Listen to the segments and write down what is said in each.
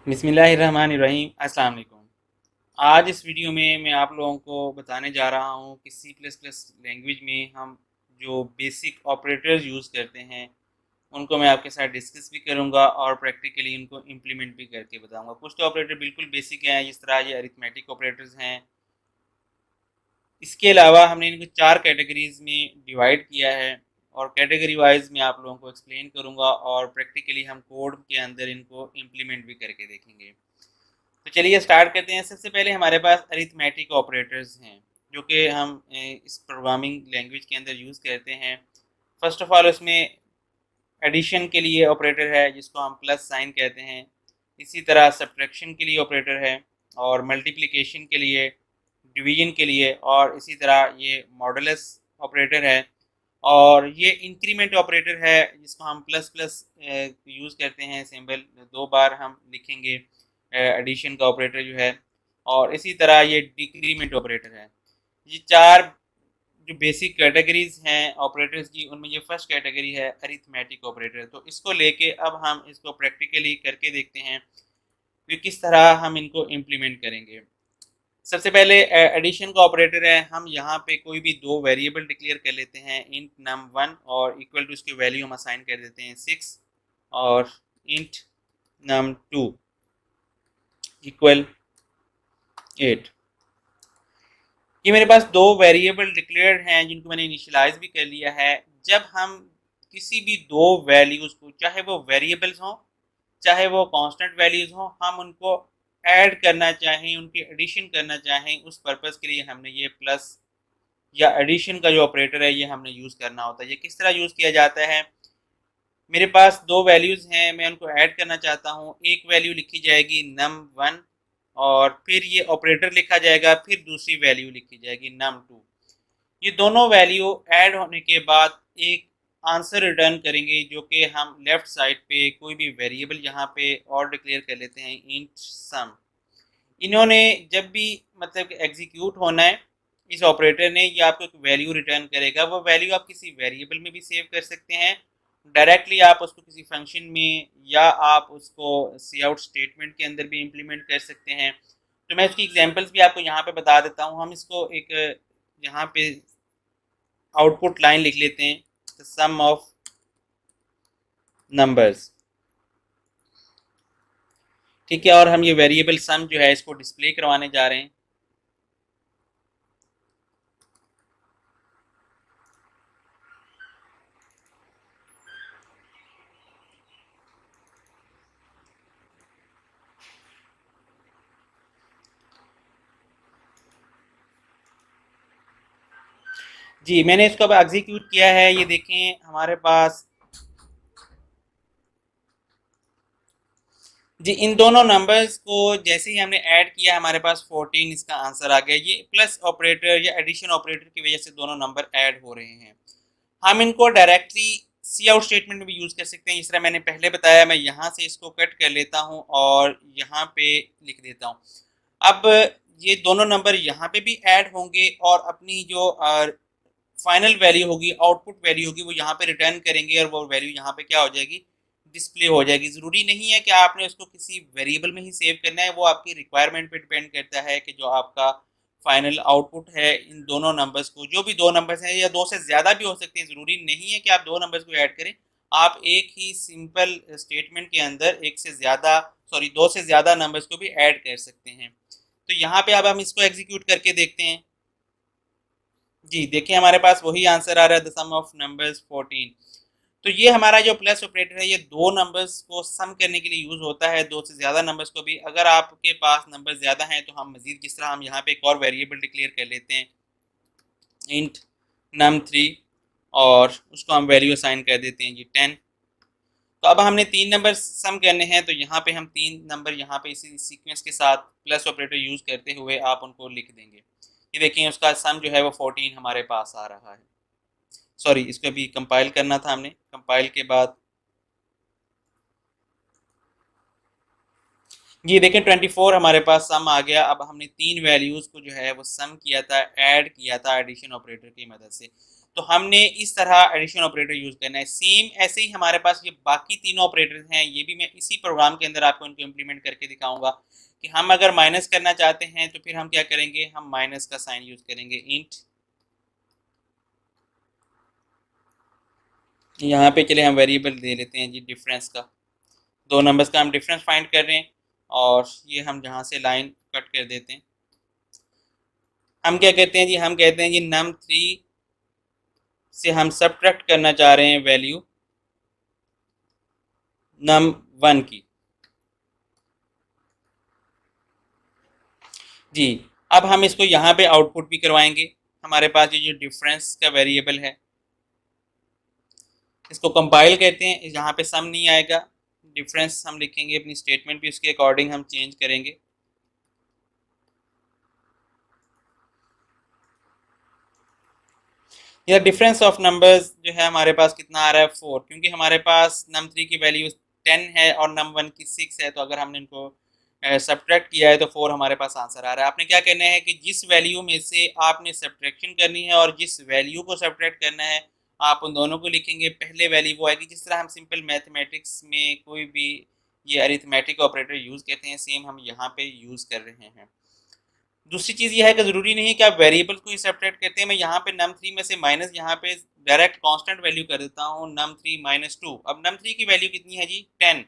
बिस्मिल्लाहिर्रहमानिर्रहीम। अस्सलाम वालेकुम। आज इस वीडियो में मैं आप लोगों को बताने जा रहा हूँ कि सी प्लस प्लस लैंग्वेज में हम जो बेसिक ऑपरेटर्स यूज़ करते हैं उनको मैं आपके साथ डिस्कस भी करूँगा और प्रैक्टिकली उनको इम्प्लीमेंट भी करके बताऊँगा। कुछ तो ऑपरेटर बिल्कुल बेसिक हैं, जिस तरह ये अरिथमेटिक ऑपरेटर्स हैं। इसके अलावा हमने इनको 4 कैटेगरीज़ में डिवाइड किया है और कैटेगरी वाइज़ मैं आप लोगों को एक्सप्लेन करूँगा और प्रैक्टिकली हम कोड के अंदर इनको इम्प्लीमेंट भी करके देखेंगे। तो चलिए स्टार्ट करते हैं। सबसे पहले हमारे पास अरिथमेटिक ऑपरेटर्स हैं जो कि हम इस प्रोग्रामिंग लैंग्वेज के अंदर यूज़ करते हैं। फर्स्ट ऑफ ऑल उसमें एडिशन के लिए ऑपरेटर है जिसको हम प्लस साइन कहते हैं। इसी तरह सब्ट्रैक्शन के लिए ऑपरेटर है और मल्टीप्लिकेशन के लिए, डिवीजन के लिए, और इसी तरह ये मॉडुलस ऑपरेटर है और ये इंक्रीमेंट ऑपरेटर है जिसको हम प्लस प्लस यूज़ करते हैं। सिंबल 2 बार हम लिखेंगे एडिशन का ऑपरेटर जो है, और इसी तरह ये डिक्रीमेंट ऑपरेटर है। ये 4 जो बेसिक कैटेगरीज हैं ऑपरेटर्स की, उनमें ये फर्स्ट कैटेगरी है अरिथमेटिक ऑपरेटर। तो इसको लेके अब हम इसको प्रैक्टिकली करके देखते हैं कि किस तरह हम इनको इम्प्लीमेंट करेंगे। सबसे पहले एडिशन का ऑपरेटर है। हम यहाँ पे कोई भी 2 वेरिएबल डिक्लेयर कर लेते हैं, इंट num1 और इक्वल टू इसकी वैल्यू हम असाइन कर देते हैं 6 और इंट num2 इक्वल 8। ये मेरे पास 2 वेरिएबल डिक्लेयर्ड हैं जिनको मैंने इनिशियलाइज भी कर लिया है। जब हम किसी भी 2 वैल्यूज़ को, चाहे वो वेरिएबल्स हों चाहे वो कांस्टेंट वैल्यूज़ हों, हम उनको ऐड करना चाहें, उनकी एडिशन करना चाहें, उस पर्पज़ के लिए हमने ये प्लस या एडिशन का जो ऑपरेटर है ये हमने यूज़ करना होता है। ये किस तरह यूज़ किया जाता है? मेरे पास 2 वैल्यूज़ हैं, मैं उनको ऐड करना चाहता हूँ। एक वैल्यू लिखी जाएगी num1 और फिर ये ऑपरेटर लिखा जाएगा, फिर दूसरी वैल्यू लिखी जाएगी num2। ये दोनों वैल्यू ऐड होने के बाद एक आंसर रिटर्न करेंगे जो कि हम लेफ्ट साइड पे कोई भी वेरिएबल यहाँ पे और डिक्लेयर कर लेते हैं, इंट सम। इन्होंने जब भी मतलब एग्जीक्यूट होना है इस ऑपरेटर ने, ये आपको एक वैल्यू रिटर्न करेगा। वो वैल्यू आप किसी वेरिएबल में भी सेव कर सकते हैं, डायरेक्टली आप उसको किसी फंक्शन में, या आप उसको सी आउट स्टेटमेंट के अंदर भी इम्प्लीमेंट कर सकते हैं। तो मैं इसकी एग्जांपल्स भी आपको यहाँ पे बता देता हूँ। हम इसको एक यहाँ पे आउटपुट लाइन लिख लेते हैं, द सम ऑफ नंबर्स। ठीक है, और हम ये वेरिएबल सम जो है इसको डिस्प्ले करवाने जा रहे हैं। जी, मैंने इसको अब एग्जीक्यूट किया है। ये देखें हमारे पास जी इन दोनों नंबर्स को जैसे ही हमने ऐड किया हमारे पास 14 इसका आंसर आ गया। ये प्लस ऑपरेटर या एडिशन ऑपरेटर की वजह से दोनों नंबर ऐड हो रहे हैं। हम इनको डायरेक्टली सी आउट स्टेटमेंट में भी यूज़ कर सकते हैं। जिस तरह मैंने पहले बताया, मैं यहाँ से इसको कट कर लेता हूँ और यहाँ पे लिख देता हूँ। अब ये दोनों नंबर यहाँ पे भी ऐड होंगे और अपनी जो फाइनल वैल्यू होगी, आउटपुट वैल्यू होगी, वो यहाँ पे रिटर्न करेंगे और वो वैल्यू यहाँ पे क्या हो जाएगी, डिस्प्ले हो जाएगी। ज़रूरी नहीं है कि आपने उसको किसी वेरिएबल में ही सेव करना है, वो आपकी रिक्वायरमेंट पे डिपेंड करता है कि जो आपका फाइनल आउटपुट है इन दोनों नंबर्स को, जो भी 2 नंबर्स हैं या 2 से ज़्यादा भी हो सकते हैं, ज़रूरी नहीं है कि आप 2 नंबर्स को ऐड करें। आप एक ही सिंपल स्टेटमेंट के अंदर एक से ज़्यादा, सॉरी 2 से ज़्यादा नंबर्स को भी ऐड कर सकते हैं। तो यहाँ पे अब हम इसको एग्जीक्यूट करके देखते हैं। जी देखिए हमारे पास वही आंसर आ रहा है, द सम ऑफ नंबर्स 14। तो ये हमारा जो प्लस ऑपरेटर है ये 2 नंबर्स को सम करने के लिए यूज़ होता है, 2 से ज़्यादा नंबर्स को भी। अगर आपके पास नंबर ज़्यादा हैं तो हम मज़ीद, जिस तरह हम यहाँ पे एक और वेरिएबल डिक्लेयर कर लेते हैं, इंट num3, और उसको हम वैल्यू असाइन कर देते हैं जी 10। तो अब हमने 3 नंबर सम करने हैं, तो यहाँ पे हम 3 नंबर यहाँ पे इसी सीक्वेंस के साथ प्लस ऑपरेटर यूज़ करते हुए आप उनको लिख देंगे। ये देखिए उसका सम जो है वो 14 हमारे पास आ रहा है। सॉरी, इसको अभी कंपाइल करना था हमने। कंपाइल के बाद ये देखें 24 हमारे पास सम आ गया। अब हमने 3 वैल्यूज़ को जो है वो सम किया था, ऐड किया था एडिशन ऑपरेटर की मदद से। तो हमने इस तरह एडिशन ऑपरेटर यूज़ करना है। सेम ऐसे ही हमारे पास ये बाकी तीनों ऑपरेटर्स हैं, ये भी मैं इसी प्रोग्राम के अंदर आपको इनको इम्प्लीमेंट करके दिखाऊंगा कि हम अगर माइनस करना चाहते हैं तो फिर हम क्या करेंगे, हम माइनस का साइन यूज़ करेंगे। इंट, यहाँ पे चले हम वेरिएबल दे लेते हैं जी डिफरेंस का, दो नंबर्स का हम डिफरेंस फाइंड कर रहे हैं और ये हम जहाँ से लाइन कट कर देते हैं, हम क्या कहते हैं जी, हम कहते हैं जी num3 से हम सब्ट्रैक्ट करना चाह रहे हैं वैल्यू num1 की। जी, अब हम इसको यहाँ पे आउटपुट भी करवाएंगे। हमारे पास ये जो डिफरेंस का वेरिएबल है इसको कंपाइल कहते हैं, यहाँ पे सम नहीं आएगा, डिफरेंस हम लिखेंगे, अपनी स्टेटमेंट भी उसके अकॉर्डिंग हम चेंज करेंगे। यह डिफरेंस ऑफ नंबर्स जो है हमारे पास कितना आ रहा है 4, क्योंकि हमारे पास num3 की वैल्यू 10 है और num1 की 6 है, तो अगर हमने इनको सब्ट्रैक्ट किया है तो 4 हमारे पास आंसर आ रहा है। आपने क्या करना है कि जिस वैल्यू में से आपने सब्ट्रैक्शन करनी है और जिस वैल्यू को सब्ट्रैक्ट करना है आप उन दोनों को लिखेंगे। पहले वैल्यू वो आएगी, जिस तरह हम सिंपल मैथमेटिक्स में कोई भी ये अरिथमेटिक ऑपरेटर यूज़ करते हैं, सेम हम यहाँ पे यूज़ कर रहे हैं। दूसरी चीज़ यह है कि ज़रूरी नहीं कि आप वेरिएबल को ही सेपरेट करते हैं। मैं यहाँ पे num3 में से माइनस यहाँ पे डायरेक्ट कांस्टेंट वैल्यू कर देता हूँ num3 माइनस 2। अब num3 की वैल्यू कितनी है जी 10,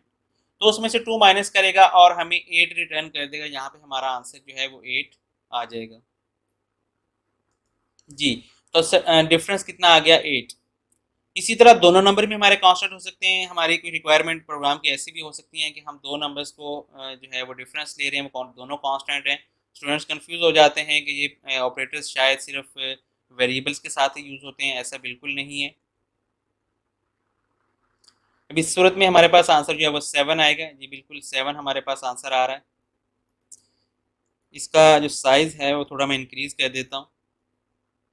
तो उसमें से 2 माइनस करेगा और हमें 8 रिटर्न कर देगा। यहाँ पे हमारा आंसर जो है वो 8 आ जाएगा जी। तो डिफरेंस कितना आ गया 8। इसी तरह दोनों नंबर भी हमारे कांस्टेंट हो सकते हैं। हमारी कोई रिक्वायरमेंट प्रोग्राम की ऐसी भी हो सकती है कि हम दो नंबर्स को जो है वो डिफरेंस ले रहे हैं, वो दोनों कांस्टेंट हैं। स्टूडेंट्स कंफ्यूज हो जाते हैं कि ये ऑपरेटर्स शायद सिर्फ वेरिएबल्स के साथ ही यूज़ होते हैं, ऐसा बिल्कुल नहीं है। अब इस सूरत में हमारे पास आंसर जो है वो 7 आएगा जी, बिल्कुल 7 हमारे पास आंसर आ रहा है। इसका जो साइज़ है वो थोड़ा मैं इंक्रीज़ कर देता हूँ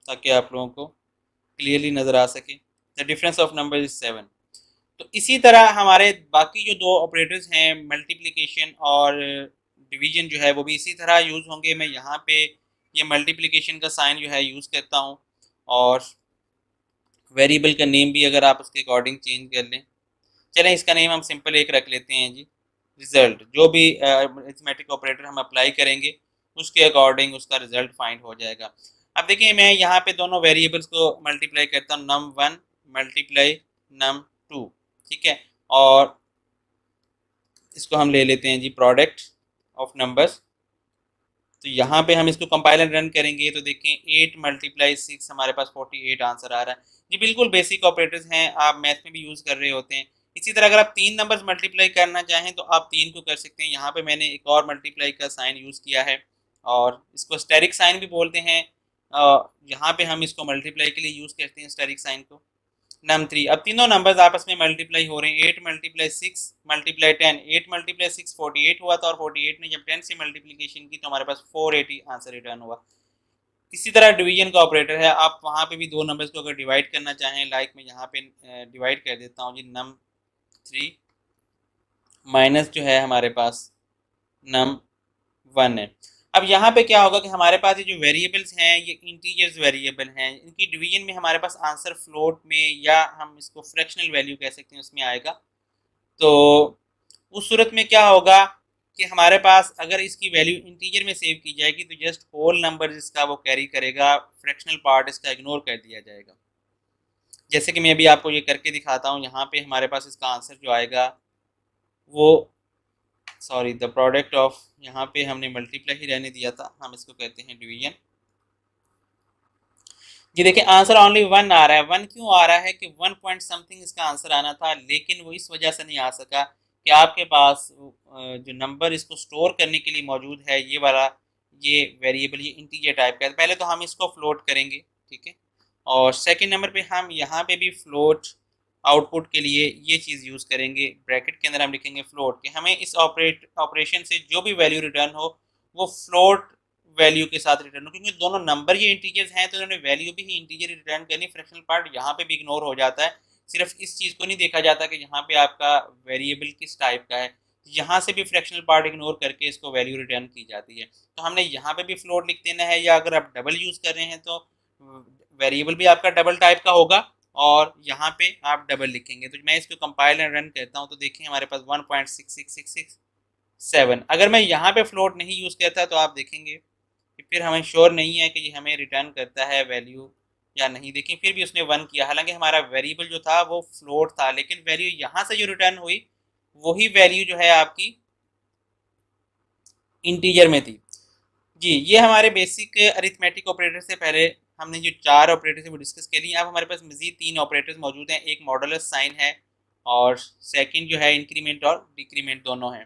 ताकि आप लोगों को क्लियरली नज़र आ सके। The difference of number is 7। तो इसी तरह हमारे बाकी जो दो ऑपरेटर्स हैं मल्टीप्लिकेशन और डिवीजन जो है वो भी इसी तरह यूज़ होंगे। मैं यहाँ पे ये मल्टीप्लिकेशन का साइन जो है यूज़ करता हूँ और वेरिएबल का नेम भी अगर आप उसके अकॉर्डिंग चेंज कर लें। चलें इसका नेम हम सिंपल एक रख लेते हैं जी, रिजल्ट। जो भी अरिथमेटिक ऑपरेटर हम अप्लाई करेंगे उसके अकॉर्डिंग उसका रिजल्ट फाइंड हो जाएगा। अब देखिए मैं यहाँ पे दोनों वेरिएबल्स को मल्टीप्लाई करता हूँ, num1 मल्टीप्लाई num2, ठीक है। और इसको हम ले लेते हैं जी प्रोडक्ट ऑफ नंबर्स। तो यहाँ पे हम इसको कंपाइलर रन करेंगे तो देखें 8 मल्टीप्लाई 6 हमारे पास 48 आंसर आ रहा है जी। बिल्कुल बेसिक ऑपरेटर्स हैं, आप मैथ में भी यूज़ कर रहे होते हैं। इसी तरह अगर आप तीन नंबर्स मल्टीप्लाई करना चाहें तो आप तीन को कर सकते हैं। यहाँ पे मैंने एक और मल्टीप्लाई का साइन यूज़ किया है और इसको स्टेरिक साइन भी बोलते हैं। यहाँ पे हम इसको मल्टीप्लाई के लिए यूज़ करते हैं स्टेरिक साइन को। num3, अब तीनों नंबर्स आपस में मल्टीप्लाई हो रहे हैं। 8 मल्टीप्लाई 6 मल्टीप्लाई 10, 8 मल्टीप्लाई 6 48 हुआ था और 48 ने जब 10 से मल्टीप्लिकेशन की तो हमारे पास 480 आंसर रिटर्न हुआ। इसी तरह डिवीजन का ऑपरेटर है, आप वहाँ पे भी दो नंबर्स को अगर डिवाइड करना चाहें, लाइक मैं यहाँ पे डिवाइड कर देता हूँ जी num3 माइनस जो है हमारे पास num1 है। अब यहाँ पे क्या होगा कि हमारे पास ये जो वेरिएबल्स हैं ये इंटीजर्स वेरिएबल हैं, इनकी डिवीजन में हमारे पास आंसर फ्लोट में या हम इसको फ्रैक्शनल वैल्यू कह सकते हैं उसमें आएगा। तो उस सूरत में क्या होगा कि हमारे पास अगर इसकी वैल्यू इंटीजर में सेव की जाएगी तो जस्ट होल नंबर जिसका वो कैरी करेगा, फ्रैक्शनल पार्ट इसका इग्नोर कर दिया जाएगा। जैसे कि मैं अभी आपको ये करके दिखाता हूँ। यहाँ पे हमारे पास इसका आंसर जो आएगा वो, सॉरी, द प्रोडक्ट ऑफ, यहाँ पे हमने मल्टीप्लाई ही रहने दिया था, हम इसको कहते हैं डिवीजन। ये देखिए आंसर ओनली 1 आ रहा है। 1 क्यों आ रहा है कि 1 पॉइंट समथिंग इसका आंसर आना था, लेकिन वो इस वजह से नहीं आ सका कि आपके पास जो नंबर इसको स्टोर करने के लिए मौजूद है ये वाला, ये वेरिएबल, ये इंटीजर टाइप का है। पहले तो हम इसको फ्लोट करेंगे, ठीक है। और सेकंड नंबर पे हम यहाँ पे भी फ्लोट आउटपुट के लिए ये चीज़ यूज़ करेंगे। ब्रैकेट के अंदर हम लिखेंगे फ्लोट, कि हमें इस ऑपरेशन से जो भी वैल्यू रिटर्न हो वो फ्लोट वैल्यू के साथ रिटर्न हो, क्योंकि दोनों नंबर ये इंटीजर्स हैं तो उन्होंने वैल्यू भी ही इंटीजर रिटर्न करनी। फ्रैक्शनल पार्ट यहाँ पे भी इग्नोर हो जाता है। सिर्फ इस चीज़ को नहीं देखा जाता कि यहाँ पे आपका वेरिएबल किस टाइप का है, यहाँ से भी फ्रैक्शनल पार्ट इग्नोर करके इसको वैल्यू रिटर्न की जाती है। तो हमने यहाँ पे भी फ्लोट लिख देना है, या अगर आप डबल यूज़ कर रहे हैं तो वेरिएबल भी आपका डबल टाइप का होगा और यहाँ पे आप डबल लिखेंगे। तो मैं इसको कंपाइल एंड रन करता हूँ तो देखिए हमारे पास 1.66667। अगर मैं यहाँ पे फ्लोट नहीं यूज़ करता तो आप देखेंगे कि फिर हमें श्योर नहीं है कि ये हमें रिटर्न करता है वैल्यू या नहीं। देखिए फिर भी उसने 1 किया, हालांकि हमारा वेरिएबल जो था वो फ्लोट था, लेकिन वैल्यू यहाँ से जो रिटर्न हुई वही वैल्यू जो है आपकी इंटीजर में थी। जी, ये हमारे बेसिक अरिथमेटिक ऑपरेटर से पहले हमने जो 4 ऑपरेटर थे वो डिस्कस कर लिए। अब हमारे पास मज़ीद 3 ऑपरेटर्स मौजूद हैं। एक मॉडुलस साइन है और सेकंड जो है इंक्रीमेंट और डिक्रीमेंट दोनों हैं।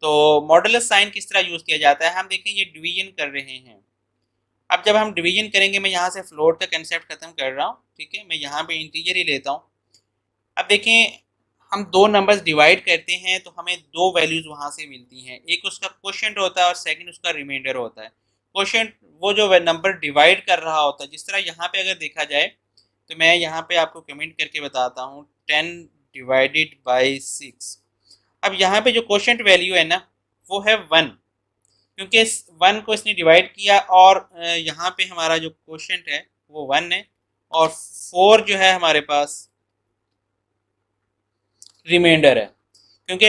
तो मॉडुलस साइन किस तरह यूज़ किया जाता है, हम देखें ये डिवीजन कर रहे हैं। अब जब हम डिवीजन करेंगे, मैं यहाँ से फ्लोट का कंसेप्ट खत्म कर रहा हूँ, ठीक है, मैं यहाँ पे इंटीजर ही लेता हूँ। अब देखें हम दो नंबर्स डिवाइड करते हैं तो हमें दो वैल्यूज वहाँ से मिलती हैं, एक उसका क्वोशंट होता है और सेकंड उसका रिमाइंडर होता है। क्वोशंट वो जो नंबर डिवाइड कर रहा होता है, जिस तरह यहाँ पे अगर देखा जाए तो मैं यहाँ पे आपको कमेंट करके बताता हूँ 10 डिवाइडेड बाई 6। अब यहाँ पे जो क्वोशंट वैल्यू है ना वो है 1, क्योंकि इस 1 को इसने डिवाइड किया और यहाँ पे हमारा जो क्वोशंट है वो 1 है और 4 जो है हमारे पास रिमाइंडर है। क्योंकि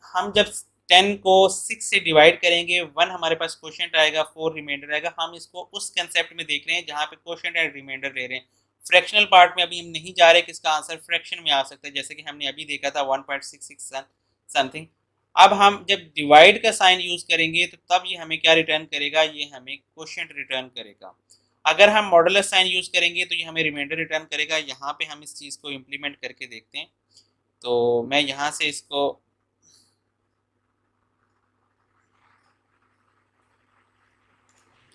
हम जब 10 को 6 से डिवाइड करेंगे 1 हमारे पास क्वोशंट आएगा, 4 रिमाइंडर आएगा। हम इसको उस कंसेप्ट में देख रहे हैं जहाँ पे क्वोशंट एंड रिमाइंडर ले रहे हैं। फ्रैक्शनल पार्ट में अभी हम नहीं जा रहे कि इसका आंसर फ्रैक्शन में आ सकता है, जैसे कि हमने अभी देखा था 1.66 समथिंग। अब हम जब डिवाइड का साइन यूज करेंगे तो तब ये हमें क्या रिटर्न करेगा, ये हमें क्वोशंट रिटर्न करेगा। अगर हम मॉडुलस साइन यूज करेंगे तो ये हमें रिमाइंडर रिटर्न करेगा। यहाँ पे हम इस चीज़ को इम्प्लीमेंट करके देखते हैं। तो मैं यहाँ से इसको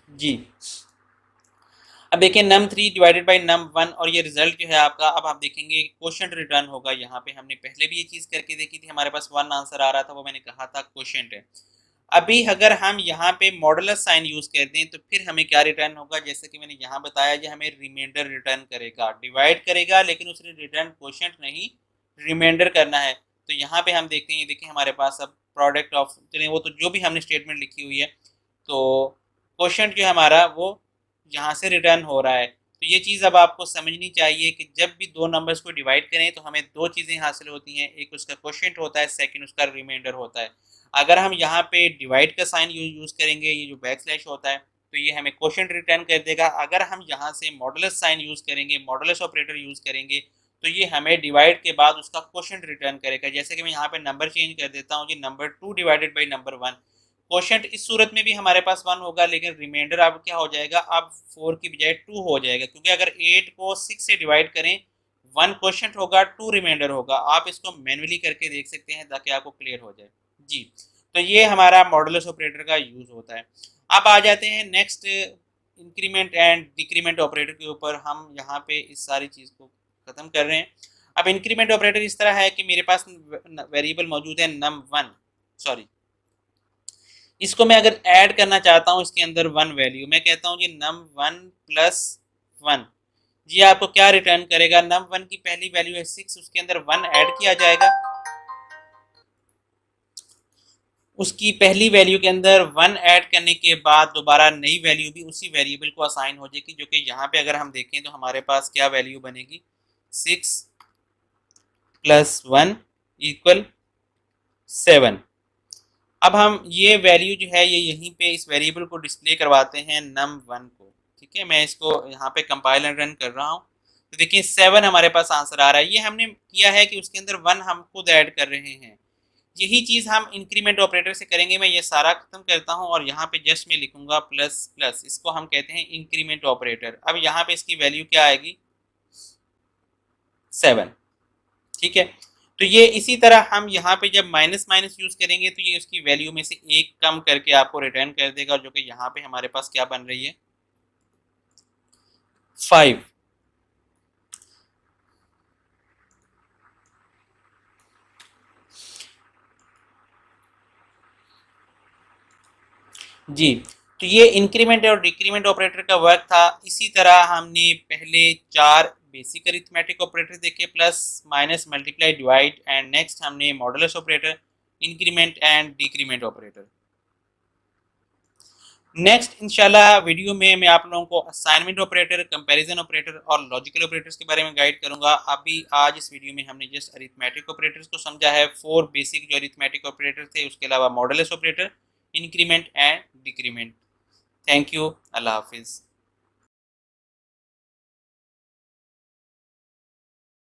जी, अब देखिए num3 डिवाइडेड बाई num1 और ये रिजल्ट जो है आपका, अब आप देखेंगे क्वोशंट रिटर्न होगा। यहाँ पे हमने पहले भी ये चीज़ करके देखी थी, हमारे पास 1 आंसर आ रहा था, वो मैंने कहा था क्वोशंट है। अभी अगर हम यहाँ पे मॉडुलस साइन यूज कर दें तो फिर हमें क्या रिटर्न होगा, जैसे कि मैंने यहाँ बताया कि हमें रिमाइंडर रिटर्न करेगा, डिवाइड करेगा लेकिन उसने रिटर्न क्वोशंट नहीं रिमाइंडर करना है। तो यहाँ पे हम देखते हैं, देखिए हमारे पास अब प्रोडक्ट ऑफ, चलिए वो तो जो भी हमने स्टेटमेंट लिखी हुई है, तो क्वोशंट जो हमारा वो यहाँ से रिटर्न हो रहा है। तो ये चीज़ अब आपको समझनी चाहिए कि जब भी दो नंबर्स को डिवाइड करें तो हमें दो चीज़ें हासिल होती हैं, एक उसका क्वोशंट होता है, सेकंड उसका रिमाइंडर होता है। अगर हम यहाँ पे डिवाइड का साइन यूज़ करेंगे, ये जो बैक स्लैश होता है, तो ये हमें क्वोशंट रिटर्न कर देगा। अगर हम यहाँ से मॉडुलस साइन यूज़ करेंगे, मॉडुलस ऑपरेटर यूज़ करेंगे, तो ये हमें डिवाइड के बाद उसका क्वोशंट रिटर्न करेगा। जैसे कि मैं यहाँ पे नंबर चेंज कर देता हूँ कि number 2 divided by number 1। Quotient इस सूरत में भी हमारे पास 1 होगा, लेकिन रिमाइंडर अब क्या हो जाएगा, अब 4 की बजाय 2 हो जाएगा, क्योंकि अगर 8 को 6 से डिवाइड करें 1 क्वोशंट होगा, 2 रिमाइंडर होगा। आप इसको मैन्युअली करके देख सकते हैं ताकि आपको क्लियर हो जाए। जी, तो ये हमारा मॉडुलस ऑपरेटर का यूज़ होता है। अब आ जाते हैं next increment and decrement operator के ऊपर। हम यहाँ पे इस सारी चीज़ को ख़त्म कर रहे हैं। अब इंक्रीमेंट ऑपरेटर इस तरह है कि मेरे पास वेरिएबल मौजूद है num1, सॉरी, इसको मैं अगर ऐड करना चाहता हूँ इसके अंदर 1 वैल्यू, मैं कहता हूँ जी num1 प्लस 1, जी आपको क्या रिटर्न करेगा, num1 की पहली वैल्यू है 6, उसके अंदर 1 ऐड किया जाएगा, उसकी पहली वैल्यू के अंदर 1 ऐड करने के बाद दोबारा नई वैल्यू भी उसी वेरिएबल को असाइन हो जाएगी, जो कि यहाँ पे अगर हम देखें तो हमारे पास क्या वैल्यू बनेगी, 6 प्लस 1 इक्वल 7। अब हम ये वैल्यू जो है ये यहीं पे इस वेरिएबल को डिस्प्ले करवाते हैं num1 को। ठीक है, मैं इसको यहाँ पे कंपाइल एंड रन कर रहा हूँ तो देखिए 7 हमारे पास आंसर आ रहा है। ये हमने किया है कि उसके अंदर 1 हम खुद ऐड कर रहे हैं। यही चीज़ हम इंक्रीमेंट ऑपरेटर से करेंगे। मैं ये सारा खत्म करता हूँ और यहाँ पे जस्ट मैं लिखूंगा प्लस प्लस, इसको हम कहते हैं इंक्रीमेंट ऑपरेटर। अब यहाँ पे इसकी वैल्यू क्या आएगी, 7। ठीक है, तो ये इसी तरह हम यहाँ पे जब माइनस माइनस यूज करेंगे तो ये उसकी वैल्यू में से एक कम करके आपको रिटर्न कर देगा, जो कि यहाँ पे हमारे पास क्या बन रही है, 5। जी, तो ये इंक्रीमेंट और डिक्रीमेंट ऑपरेटर का वर्क था। इसी तरह हमने पहले 4 बेसिक अरिथमेटिक ऑपरेटर देखे, plus minus multiply divide, and next हमने modulus operator, increment and decrement operator. Next इंशाल्लाह वीडियो में मैं आप लोगों को असाइनमेंट ऑपरेटर, कंपैरिजन ऑपरेटर और लॉजिकल ऑपरेटर्स के बारे में गाइड करूंगा। अभी आज इस वीडियो में हमने जस्ट अरिथमेटिक ऑपरेटर्स को समझा है, 4 बेसिक जो अरिथमेटिक ऑपरेटर थे, उसके अलावा modulus operator, increment and decrement. Thank you, अल्लाह हाफिज़।